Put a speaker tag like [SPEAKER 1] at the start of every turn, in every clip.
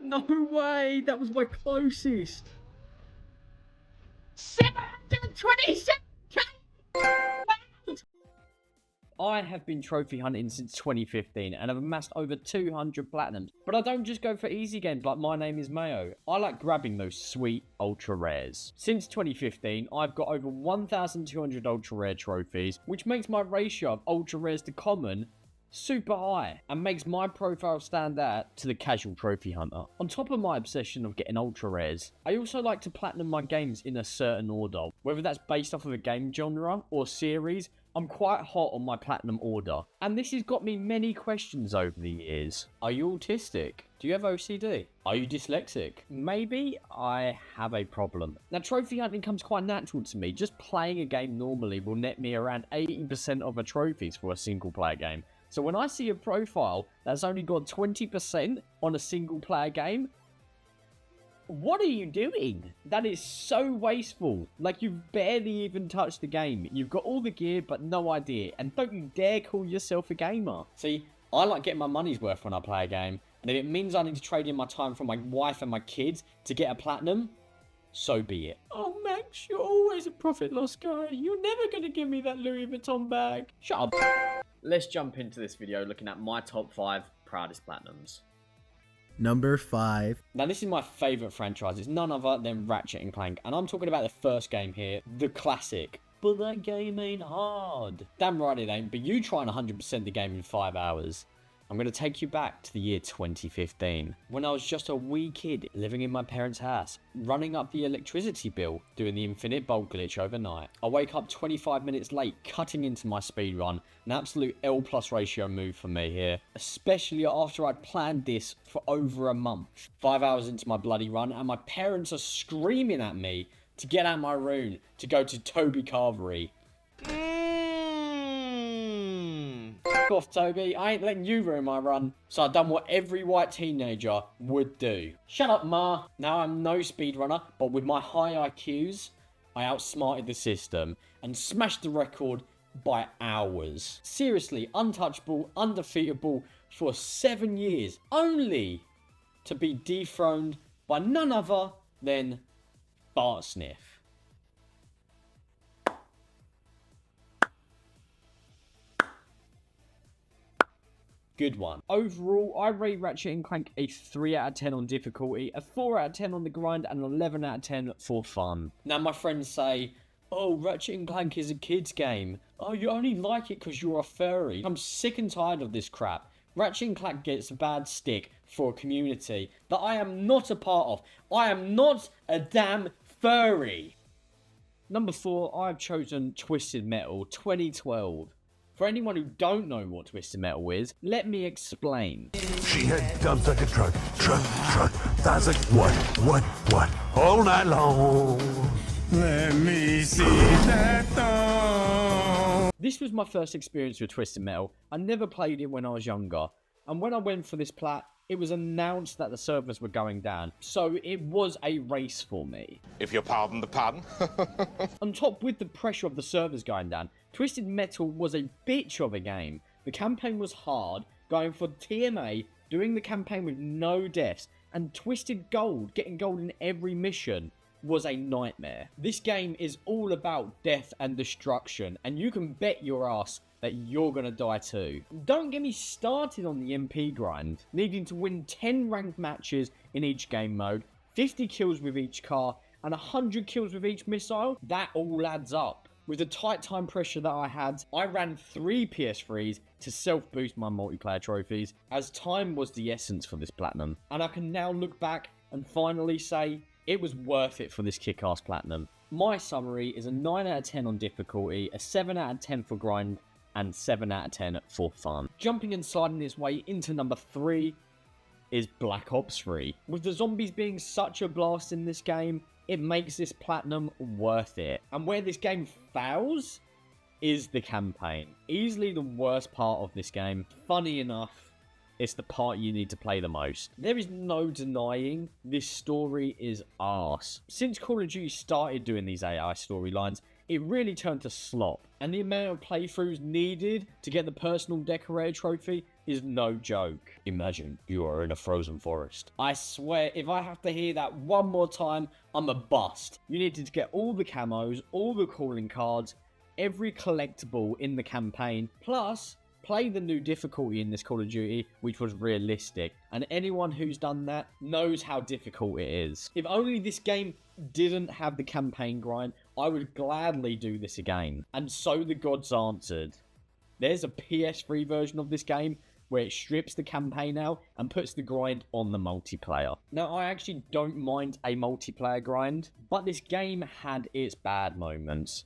[SPEAKER 1] No way! That was my closest!
[SPEAKER 2] 727!
[SPEAKER 1] I have been trophy hunting since 2015 and have amassed over 200 platinums. But I don't just go for easy games like My Name is Mayo. I like grabbing those sweet ultra rares. Since 2015, I've got over 1,200 ultra rare trophies, which makes my ratio of ultra rares to common super high and makes my profile stand out to the casual trophy hunter. On top of my obsession of getting ultra rares, I also like to platinum my games in a certain order. Whether that's based off of a game genre or series, I'm quite hot on my platinum order. And this has got me many questions over the years. Are you autistic? Do you have OCD? Are you dyslexic? Maybe I have a problem. Now, trophy hunting comes quite natural to me. Just playing a game normally will net me around 80% of the trophies for a single player game. So when I see a profile that's only got 20% on a single player game, what are you doing? That is so wasteful. Like, you've barely even touched the game. You've got all the gear, but no idea. And don't you dare call yourself a gamer. See, I like getting my money's worth when I play a game. And if it means I need to trade in my time from my wife and my kids to get a platinum, so be it. Oh, Max, you're always a profit loss guy. You're never going to give me that Louis Vuitton bag. Shut up. Let's jump into this video looking at my top 5 proudest platinums.
[SPEAKER 3] Number 5.
[SPEAKER 1] Now, this is my favourite franchise. It's none other than Ratchet and Clank. And I'm talking about the first game here, the classic. But that game ain't hard. Damn right it ain't, but you try and 100% the game in 5 hours. I'm going to take you back to the year 2015, when I was just a wee kid living in my parents' house, running up the electricity bill, doing the infinite bulb glitch overnight. I wake up 25 minutes late, cutting into my speedrun, an absolute L+ ratio move for me here, especially after I'd planned this for over a month. 5 hours into my bloody run, and my parents are screaming at me to get out of my room to go to Toby Carvery. Fuck off, Toby. I ain't letting you ruin my run. So I've done what every white teenager would do. Shut up, Ma. Now I'm no speedrunner, but with my high IQs, I outsmarted the system and smashed the record by hours. Seriously, untouchable, undefeatable for 7 years, only to be dethroned by none other than Bart Sniff. Good one. Overall, I rate Ratchet and Clank a 3 out of 10 on difficulty, a 4 out of 10 on the grind, and an 11 out of 10 for fun. Now, my friends say, oh, Ratchet and Clank is a kid's game. Oh, you only like it because you're a furry. I'm sick and tired of this crap. Ratchet and Clank gets a bad stick for a community that I am not a part of. I am not a damn furry. Number 4, I've chosen Twisted Metal 2012. For anyone who don't know what Twisted Metal is, let me explain.
[SPEAKER 4] She had dumps like a truck, thighs like what, all night long. Let me see that thong.
[SPEAKER 1] This was my first experience with Twisted Metal. I never played it when I was younger. And when I went for this plat, it was announced that the servers were going down. So it was a race for me.
[SPEAKER 5] If you pardon the pun.
[SPEAKER 1] On top with the pressure of the servers going down, Twisted Metal was a bitch of a game. The campaign was hard, going for TMA, doing the campaign with no deaths, and Twisted Gold, getting gold in every mission, was a nightmare. This game is all about death and destruction, and you can bet your ass that you're gonna die too. Don't get me started on the MP grind, needing to win 10 ranked matches in each game mode, 50 kills with each car, and 100 kills with each missile. That all adds up. With the tight time pressure that I had, I ran 3 PS3s to self-boost my multiplayer trophies, as time was the essence for this platinum. And I can now look back and finally say, it was worth it for this kick-ass platinum. My summary is a 9 out of 10 on difficulty, a 7 out of 10 for grind, and 7 out of 10 for fun. Jumping and sliding this way into number 3 is Black Ops 3. With the zombies being such a blast in this game, it makes this platinum worth it. And where this game fails is the campaign. Easily the worst part of this game. Funny enough, it's the part you need to play the most. There is no denying this story is arse. Since Call of Duty started doing these AI storylines, it really turned to slop. And the amount of playthroughs needed to get the personal decorator trophy is no joke. Imagine you are in a frozen forest. I swear, if I have to hear that one more time, I'm a bust. You needed to get all the camos, all the calling cards, every collectible in the campaign, plus play the new difficulty in this Call of Duty, which was realistic. And anyone who's done that knows how difficult it is. If only this game didn't have the campaign grind, I would gladly do this again. And so the gods answered. There's a PS3 version of this game where it strips the campaign out and puts the grind on the multiplayer. Now, I actually don't mind a multiplayer grind, but this game had its bad moments.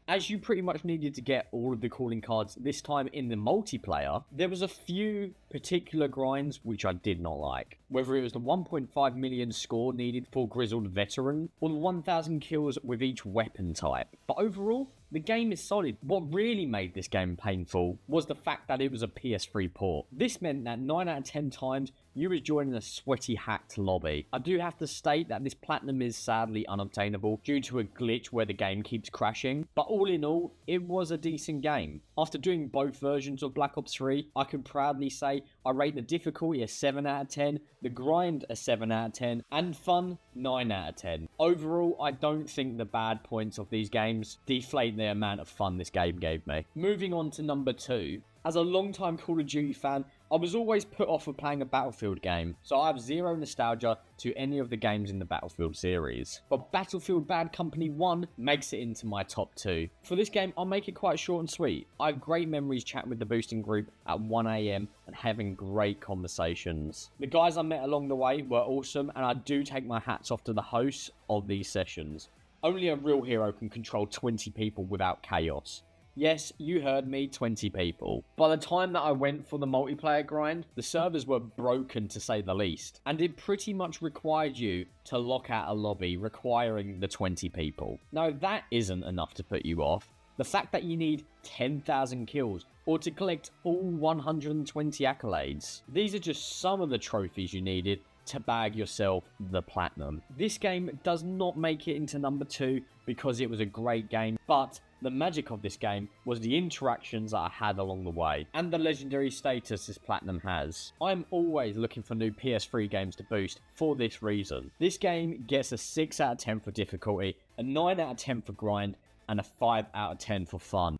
[SPEAKER 1] As you pretty much needed to get all of the calling cards this time in the multiplayer, there was a few particular grinds which I did not like. Whether it was the 1.5 million score needed for Grizzled Veteran, or the 1,000 kills with each weapon type. But overall, the game is solid. What really made this game painful was the fact that it was a PS3 port. This meant that 9 out of 10 times you was joining a sweaty hacked lobby. I do have to state that this platinum is sadly unobtainable due to a glitch where the game keeps crashing, but all in all, it was a decent game. After doing both versions of Black Ops 3, I can proudly say I rate the difficulty a 7 out of 10, the grind a 7 out of 10, and fun 9 out of 10. Overall, I don't think the bad points of these games deflate the amount of fun this game gave me. Moving on to number 2. As a long-time Call of Duty fan, I was always put off of playing a Battlefield game, so I have zero nostalgia to any of the games in the Battlefield series. But Battlefield Bad Company 1 makes it into my top 2. For this game, I'll make it quite short and sweet. I have great memories chatting with the boosting group at 1 AM and having great conversations. The guys I met along the way were awesome, and I do take my hats off to the hosts of these sessions. Only a real hero can control 20 people without chaos. Yes, you heard me, 20 people. By the time that I went for the multiplayer grind, the servers were broken to say the least. And it pretty much required you to lock out a lobby requiring the 20 people. Now, that isn't enough to put you off. The fact that you need 10,000 kills or to collect all 120 accolades. These are just some of the trophies you needed to bag yourself the platinum. This game does not make it into number 2 because it was a great game, but the magic of this game was the interactions that I had along the way, and the legendary status this platinum has. I'm always looking for new PS3 games to boost for this reason. This game gets a 6 out of 10 for difficulty, a 9 out of 10 for grind, and a 5 out of 10 for fun.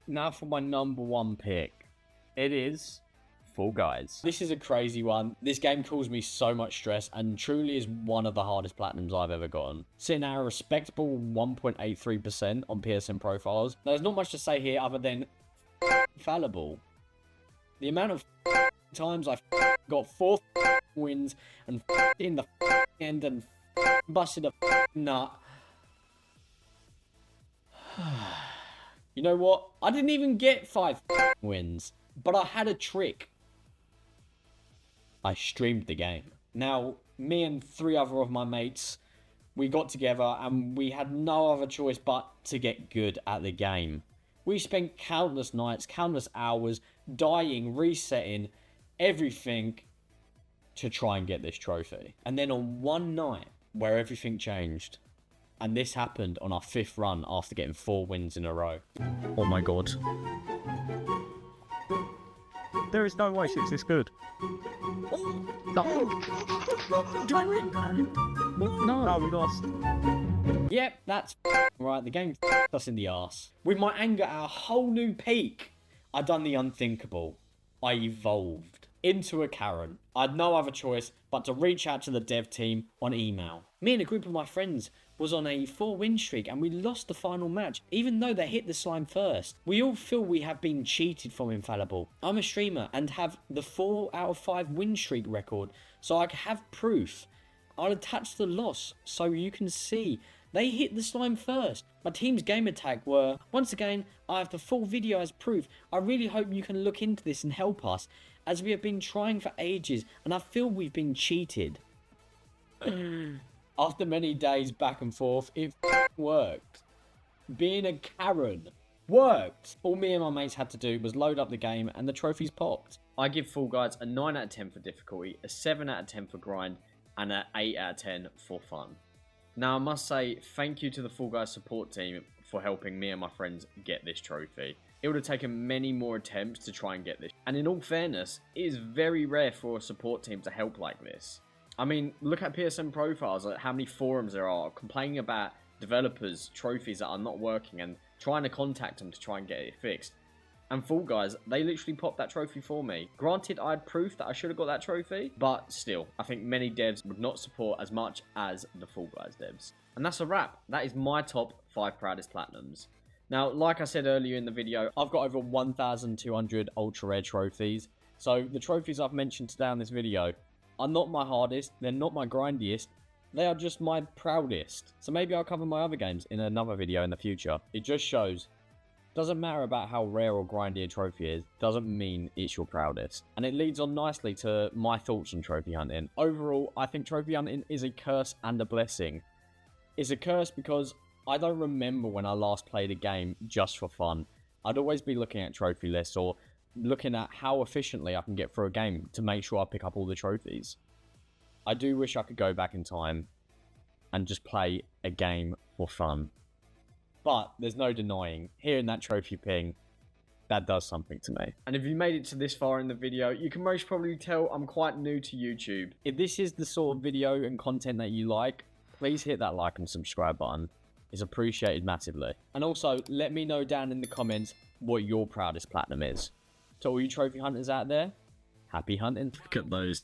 [SPEAKER 1] Now for my number 1 pick. It is Fall Guys. This is a crazy one. This game caused me so much stress and truly is one of the hardest platinums I've ever gotten. Sitting at a respectable 1.83% on PSNProfiles. There's not much to say here other than fallible. The amount of times I got 4 wins and in the end and busted a nut. You know what? I didn't even get 5 wins, but I had a trick. I streamed the game. Now, me and 3 other of my mates, we got together and we had no other choice but to get good at the game. We spent countless nights, countless hours, dying, resetting, everything to try and get this trophy. And then on one night where everything changed, and this happened on our 5th run after getting 4 wins in a row. Oh my god.
[SPEAKER 5] There is no way it's this good.
[SPEAKER 2] Do I win?
[SPEAKER 5] No, we lost.
[SPEAKER 1] Yep, that's right. The game us in the arse. With my anger at a whole new peak, I done the unthinkable. I evolved into a Karen. I had no other choice but to reach out to the dev team on email. Me and a group of my friends was on a 4-win streak and we lost the final match, even though they hit the slime first. We all feel we have been cheated from Infallible. I'm a streamer and have the 4 out of 5 win streak record, so I have proof. I'll attach the loss so you can see they hit the slime first. My team's game attack were, once again, I have the full video as proof. I really hope you can look into this and help us, as we have been trying for ages and I feel we've been cheated. After many days back and forth, it worked. Being a Karen worked. All me and my mates had to do was load up the game and the trophies popped. I give Fall Guys a 9 out of 10 for difficulty, a 7 out of 10 for grind, and an 8 out of 10 for fun. Now I must say thank you to the Fall Guys support team for helping me and my friends get this trophy. it would have taken many more attempts to try and get this. And in all fairness, it is very rare for a support team to help like this. I mean, look at PSNProfiles, like how many forums there are complaining about developers' trophies that are not working and trying to contact them to try and get it fixed. And Fall Guys, they literally popped that trophy for me. Granted, I had proof that I should have got that trophy, but still, I think many devs would not support as much as the Fall Guys devs. And that's a wrap. That is my top 5 proudest platinums. Now, like I said earlier in the video, I've got over 1,200 ultra rare trophies. So the trophies I've mentioned today on this video are not my hardest, they're not my grindiest, they are just my proudest. So maybe I'll cover my other games in another video in the future. It just shows, doesn't matter about how rare or grindy a trophy is, doesn't mean it's your proudest. And it leads on nicely to my thoughts on trophy hunting. Overall, I think trophy hunting is a curse and a blessing. It's a curse because I don't remember when I last played a game just for fun. I'd always be looking at trophy lists or looking at how efficiently I can get through a game to make sure I pick up all the trophies. I do wish I could go back in time and just play a game for fun. But there's no denying, hearing that trophy ping, that does something to me. And if you made it to this far in the video, you can most probably tell I'm quite new to YouTube. If this is the sort of video and content that you like, please hit that like and subscribe button. It's appreciated massively. And also, let me know down in the comments what your proudest platinum is. To all you trophy hunters out there, happy hunting.
[SPEAKER 3] Look at those.